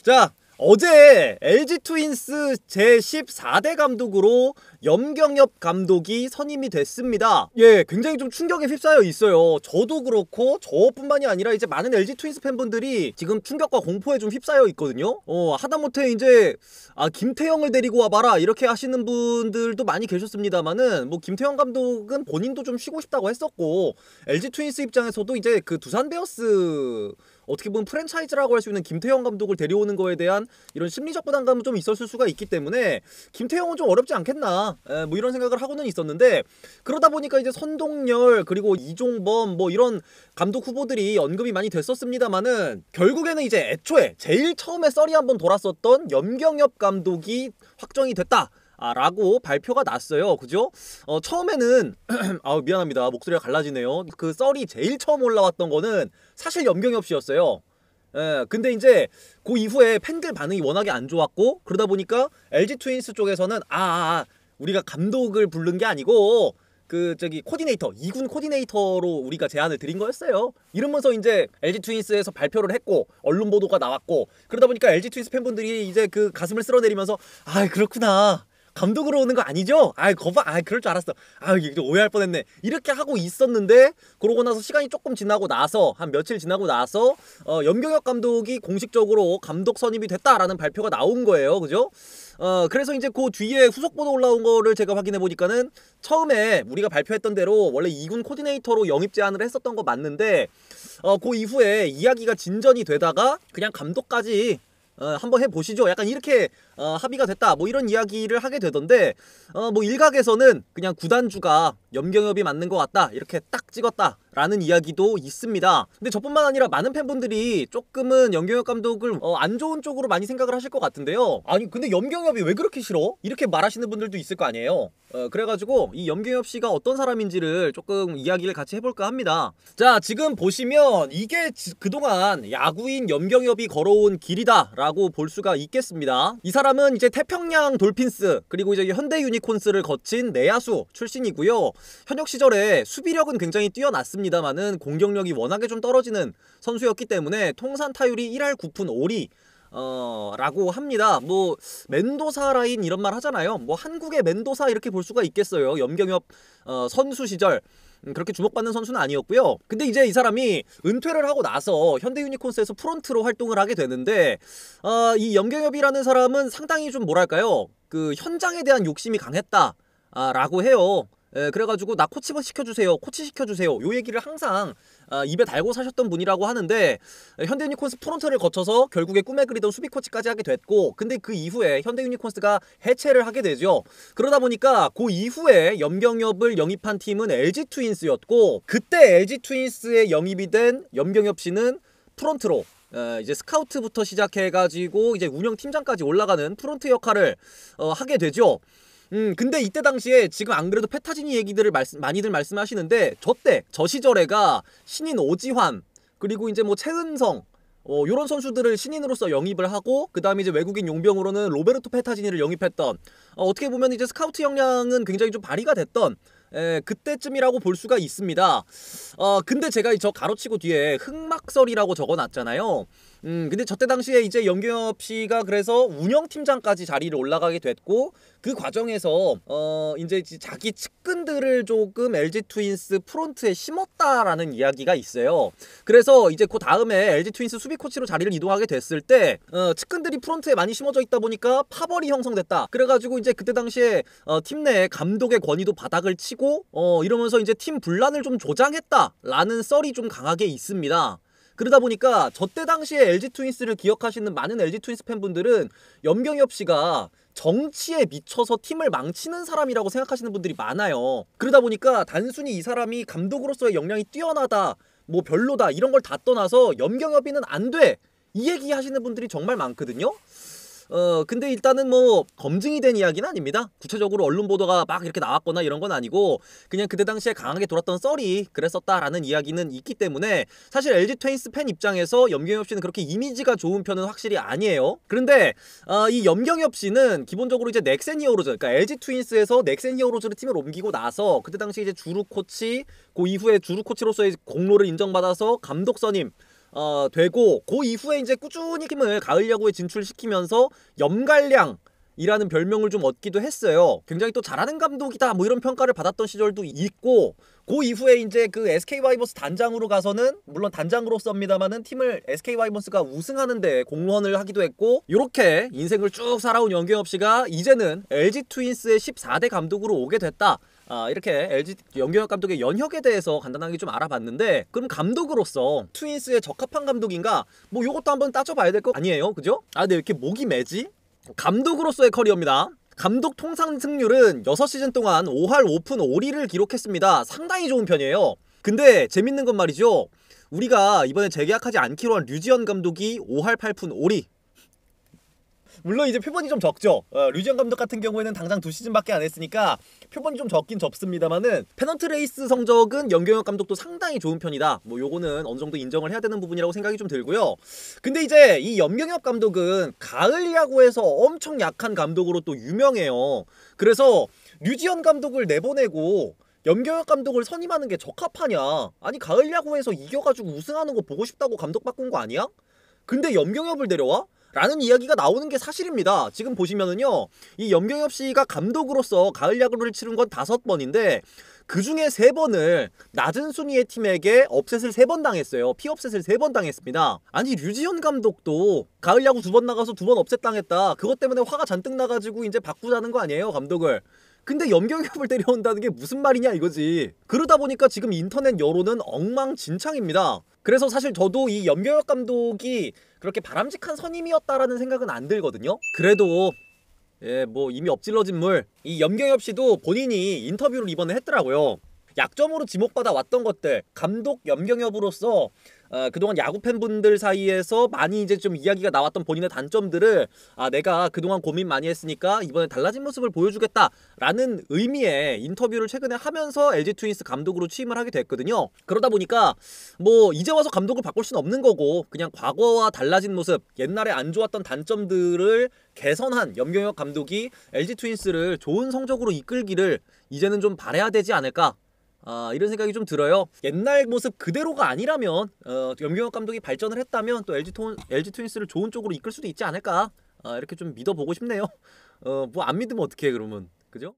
자, 어제 LG 트윈스 제14대 감독으로 염경엽 감독이 선임이 됐습니다. 예, 굉장히 좀 충격에 휩싸여 있어요. 저도 그렇고 저뿐만이 아니라 이제 많은 LG 트윈스 팬분들이 지금 충격과 공포에 좀 휩싸여 있거든요. 하다못해 이제 김태형을 데리고 와봐라 이렇게 하시는 분들도 많이 계셨습니다만은 뭐 김태형 감독은 본인도 좀 쉬고 싶다고 했었고, LG 트윈스 입장에서도 이제 그 두산 베어스 어떻게 보면 프랜차이즈라고 할 수 있는 김태형 감독을 데려오는 거에 대한 이런 심리적 부담감은 좀 있었을 수가 있기 때문에 김태형은 좀 어렵지 않겠나, 뭐 이런 생각을 하고는 있었는데, 그러다 보니까 이제 선동열 그리고 이종범 뭐 이런 감독 후보들이 언급이 많이 됐었습니다만은, 결국에는 이제 애초에 제일 처음에 썰이 한번 돌았었던 염경엽 감독이 확정이 됐다 라고 발표가 났어요. 그죠? 처음에는 미안합니다. 목소리가 갈라지네요. 그 썰이 제일 처음 올라왔던 거는 사실 염경엽 씨였어요. 근데 이제 그 이후에 팬들 반응이 워낙에 안 좋았고, 그러다 보니까 LG 트윈스 쪽에서는 우리가 감독을 부른 게 아니고 코디네이터, 2군 코디네이터로 우리가 제안을 드린 거였어요. 이러면서 이제 LG 트윈스에서 발표를 했고 언론 보도가 나왔고, 그러다 보니까 LG 트윈스 팬분들이 이제 그 가슴을 쓸어내리면서 그렇구나, 감독으로 오는 거 아니죠? 그럴 줄 알았어. 이게 오해할 뻔했네. 이렇게 하고 있었는데, 그러고 나서 시간이 조금 지나고 나서, 한 며칠 지나고 나서 염경엽 감독이 공식적으로 감독 선임이 됐다라는 발표가 나온 거예요. 그죠? 그래서 이제 그 뒤에 후속 보도 올라온 거를 제가 확인해 보니까는, 처음에 우리가 발표했던 대로 원래 2군 코디네이터로 영입 제안을 했었던 거 맞는데, 그 이후에 이야기가 진전이 되다가 그냥 감독까지 한번 해보시죠, 약간 이렇게 합의가 됐다, 뭐 이런 이야기를 하게 되던데, 뭐 일각에서는 그냥 구단주가 염경엽이 맞는 것 같다 이렇게 딱 찍었다 라는 이야기도 있습니다. 근데 저뿐만 아니라 많은 팬분들이 조금은 염경엽 감독을 안 좋은 쪽으로 많이 생각을 하실 것 같은데요. 아니 근데 염경엽이 왜 그렇게 싫어? 이렇게 말하시는 분들도 있을 거 아니에요. 그래가지고 이 염경엽 씨가 어떤 사람인지를 조금 이야기를 같이 해볼까 합니다. 자, 지금 보시면 이게 그동안 야구인 염경엽이 걸어온 길이다 라고 볼 수가 있겠습니다. 이 사람은 이제 태평양 돌핀스 그리고 이제 현대 유니콘스를 거친 내야수 출신이고요. 현역 시절에 수비력은 굉장히 뛰어났습니다만은 공격력이 워낙에 좀 떨어지는 선수였기 때문에 통산 타율이 1할 9푼 5리 라고 합니다. 뭐 멘도사 라인 이런 말 하잖아요. 뭐 한국의 멘도사 이렇게 볼 수가 있겠어요. 염경엽 선수 시절 그렇게 주목받는 선수는 아니었고요. 근데 이제 이 사람이 은퇴를 하고 나서 현대 유니콘스에서 프론트로 활동을 하게 되는데, 이 염경엽이라는 사람은 상당히 좀 뭐랄까요, 그 현장에 대한 욕심이 강했다 라고 해요. 그래가지고 나 코치 시켜주세요, 코치 시켜주세요, 요 얘기를 항상 입에 달고 사셨던 분이라고 하는데, 현대 유니콘스 프론트를 거쳐서 결국에 꿈에 그리던 수비 코치까지 하게 됐고, 근데 그 이후에 현대 유니콘스가 해체를 하게 되죠. 그러다 보니까 그 이후에 염경엽을 영입한 팀은 LG 트윈스였고, 그때 LG 트윈스에 영입이 된 염경엽 씨는 프론트로 이제 스카우트부터 시작해가지고 이제 운영팀장까지 올라가는 프론트 역할을 하게 되죠. 근데 이때 당시에 지금 안 그래도 페타지니 얘기들을 많이들 말씀하시는데, 저 시절에가 신인 오지환 그리고 이제 뭐 최은성 요런 선수들을 신인으로서 영입을 하고, 그 다음에 이제 외국인 용병으로는 로베르토 페타지니를 영입했던, 어떻게 보면 이제 스카우트 역량은 굉장히 좀 발휘가 됐던 그때쯤이라고 볼 수가 있습니다. 근데 제가 저 가로치고 뒤에 흑막설이라고 적어놨잖아요. 근데 저때 당시에 이제 염경엽 씨가 그래서 운영팀장까지 자리를 올라가게 됐고, 그 과정에서 이제 자기 측근들을 조금 LG 트윈스 프론트에 심었다라는 이야기가 있어요. 그래서 이제 그 다음에 LG 트윈스 수비 코치로 자리를 이동하게 됐을 때 측근들이 프론트에 많이 심어져 있다 보니까 파벌이 형성됐다. 그래가지고 이제 그때 당시에 팀 내 감독의 권위도 바닥을 치고 이러면서 이제 팀 분란을 좀 조장했다라는 썰이 좀 강하게 있습니다. 그러다 보니까 저때 당시에 LG 트윈스를 기억하시는 많은 LG 트윈스 팬분들은 염경엽 씨가 정치에 미쳐서 팀을 망치는 사람이라고 생각하시는 분들이 많아요. 그러다 보니까 단순히 이 사람이 감독으로서의 역량이 뛰어나다, 뭐 별로다 이런 걸 다 떠나서 염경엽이는 안 돼, 이 얘기 하시는 분들이 정말 많거든요. 근데 일단은 뭐 검증이 된 이야기는 아닙니다. 구체적으로 언론 보도가 막 이렇게 나왔거나 이런 건 아니고, 그냥 그때 당시에 강하게 돌았던 썰이 그랬었다라는 이야기는 있기 때문에, 사실 LG 트윈스 팬 입장에서 염경엽 씨는 그렇게 이미지가 좋은 편은 확실히 아니에요. 그런데 이 염경엽 씨는 기본적으로 이제 넥센 히어로즈, 그러니까 LG 트윈스에서 넥센 히어로즈를 팀을 옮기고 나서 그때 당시 이제 주루 코치, 그 이후에 주루 코치로서의 공로를 인정받아서 감독 선임 되고 그 이후에 이제 꾸준히 팀을 가을 야구에 진출시키면서 염갈량 이라는 별명을 좀 얻기도 했어요. 굉장히 또 잘하는 감독이다 뭐 이런 평가를 받았던 시절도 있고, 그 이후에 이제 그 SK 와이번스 단장으로 가서는 물론 단장으로서입니다만은 팀을 SK 와이번스가 우승하는데 공헌을 하기도 했고, 이렇게 인생을 쭉 살아온 연경엽 씨가 이제는 LG 트윈스의 14대 감독으로 오게 됐다. 이렇게 LG 연경엽 감독의 연혁에 대해서 간단하게 좀 알아봤는데, 그럼 감독으로서 트윈스에 적합한 감독인가? 뭐 요것도 한번 따져봐야 될 거 아니에요, 그죠? 근데 왜 이렇게 목이 매지? 감독으로서의 커리어입니다. 감독 통산 승률은 6시즌 동안 5할 5푼 5리를 기록했습니다. 상당히 좋은 편이에요. 근데 재밌는 건 말이죠, 우리가 이번에 재계약하지 않기로 한 류지현 감독이 5할 8푼 5리. 물론 이제 표본이 좀 적죠. 류지현 감독 같은 경우에는 당장 2시즌밖에 안 했으니까 표본이 좀 적긴 적습니다만은 페넌트 레이스 성적은 연경엽 감독도 상당히 좋은 편이다. 뭐 요거는 어느 정도 인정을 해야 되는 부분이라고 생각이 좀 들고요. 근데 이제 이 연경엽 감독은 가을 야구에서 엄청 약한 감독으로 또 유명해요. 그래서 류지현 감독을 내보내고 염경엽 감독을 선임하는 게 적합하냐? 아니 가을 야구에서 이겨가지고 우승하는 거 보고 싶다고 감독 바꾼 거 아니야? 근데 염경엽을 데려와? 라는 이야기가 나오는 게 사실입니다. 지금 보시면은요, 이 염경엽 씨가 감독으로서 가을 야구를 치른 건 5번인데 그 중에 3번을 낮은 순위의 팀에게 업셋을 3번 당했어요. 피업셋을 3번 당했습니다. 아니 류지현 감독도 가을 야구 2번 나가서 2번 업셋 당했다. 그것 때문에 화가 잔뜩 나가지고 이제 바꾸자는 거 아니에요, 감독을. 근데 염경엽을 데려온다는 게 무슨 말이냐 이거지. 그러다 보니까 지금 인터넷 여론은 엉망진창입니다. 그래서 사실 저도 이 염경엽 감독이 그렇게 바람직한 선임이었다라는 생각은 안 들거든요. 그래도 뭐 이미 엎질러진 물, 이 염경엽 씨도 본인이 인터뷰를 이번에 했더라고요. 약점으로 지목받아 왔던 것들, 감독 염경엽으로서 그동안 야구 팬분들 사이에서 많이 이제 좀 이야기가 나왔던 본인의 단점들을 내가 그동안 고민 많이 했으니까 이번에 달라진 모습을 보여주겠다라는 의미의 인터뷰를 최근에 하면서 LG 트윈스 감독으로 취임을 하게 됐거든요. 그러다 보니까 뭐 이제 와서 감독을 바꿀 수는 없는 거고, 그냥 과거와 달라진 모습, 옛날에 안 좋았던 단점들을 개선한 염경엽 감독이 LG 트윈스를 좋은 성적으로 이끌기를 이제는 좀 바라야 되지 않을까, 이런 생각이 좀 들어요. 옛날 모습 그대로가 아니라면 염경엽 감독이 발전을 했다면 또 LG 트윈스를 좋은 쪽으로 이끌 수도 있지 않을까, 이렇게 좀 믿어보고 싶네요. 뭐 안 믿으면 어떡해 그러면, 그죠?